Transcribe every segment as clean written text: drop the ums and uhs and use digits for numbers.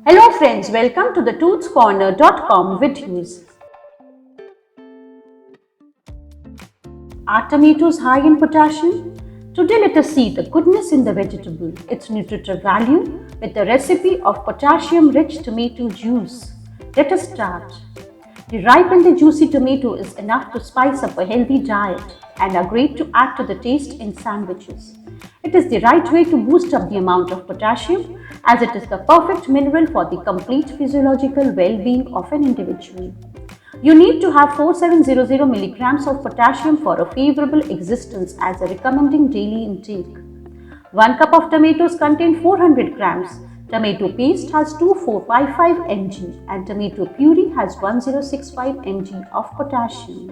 Hello friends, welcome to the toothscorner.com videos. Are tomatoes high in potassium? Today let us see the goodness in the vegetable, its nutritive value with the recipe of potassium-rich tomato juice. Let us start. The ripe and the juicy tomato is enough to spice up a healthy diet and are great to add to the taste in sandwiches. It is the right way to boost up the amount of potassium as it is the perfect mineral for the complete physiological well-being of an individual. You need to have 4700 milligrams of potassium for a favorable existence as a recommending daily intake. 1 cup of tomatoes contain 400 grams. Tomato paste has 2455 mg and tomato puree has 1065 mg of potassium.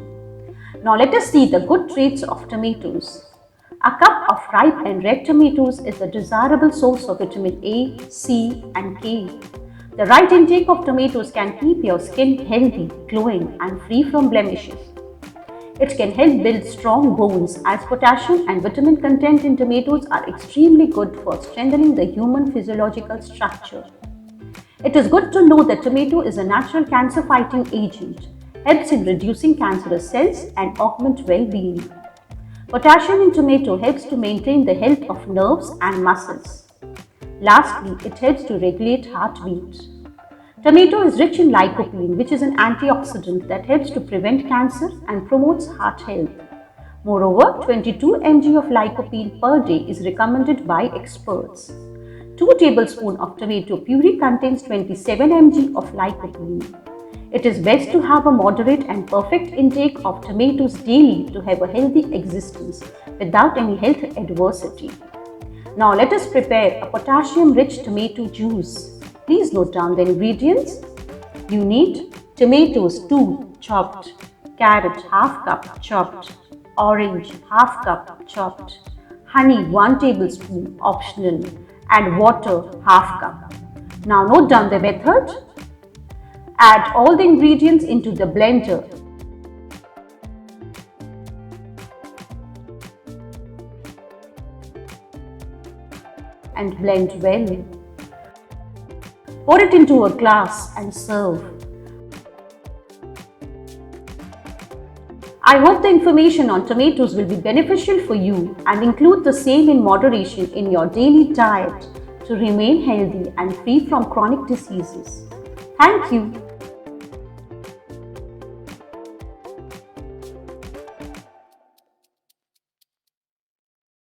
Now let us see the good traits of tomatoes. A cup of ripe and red tomatoes is a desirable source of vitamin A, C and K. The right intake of tomatoes can keep your skin healthy, glowing and free from blemishes. It can help build strong bones as potassium and vitamin content in tomatoes are extremely good for strengthening the human physiological structure. It is good to know that tomato is a natural cancer-fighting agent, helps in reducing cancerous cells and augment well-being. Potassium in tomato helps to maintain the health of nerves and muscles. Lastly, it helps to regulate heartbeat. Tomato is rich in lycopene, which is an antioxidant that helps to prevent cancer and promotes heart health. Moreover, 22 mg of lycopene per day is recommended by experts. 2 tablespoons of tomato puree contains 27 mg of lycopene. It is best to have a moderate and perfect intake of tomatoes daily to have a healthy existence without any health adversity. Now let us prepare a potassium-rich tomato juice. Please note down the ingredients. You need tomatoes 2 chopped, carrot half cup chopped, orange half cup chopped, honey 1 tablespoon optional and water half cup. Now note down the method. Add all the ingredients into the blender. And blend well. Pour it into a glass and serve. I hope the information on tomatoes will be beneficial for you and include the same in moderation in your daily diet to remain healthy and free from chronic diseases. Thank you.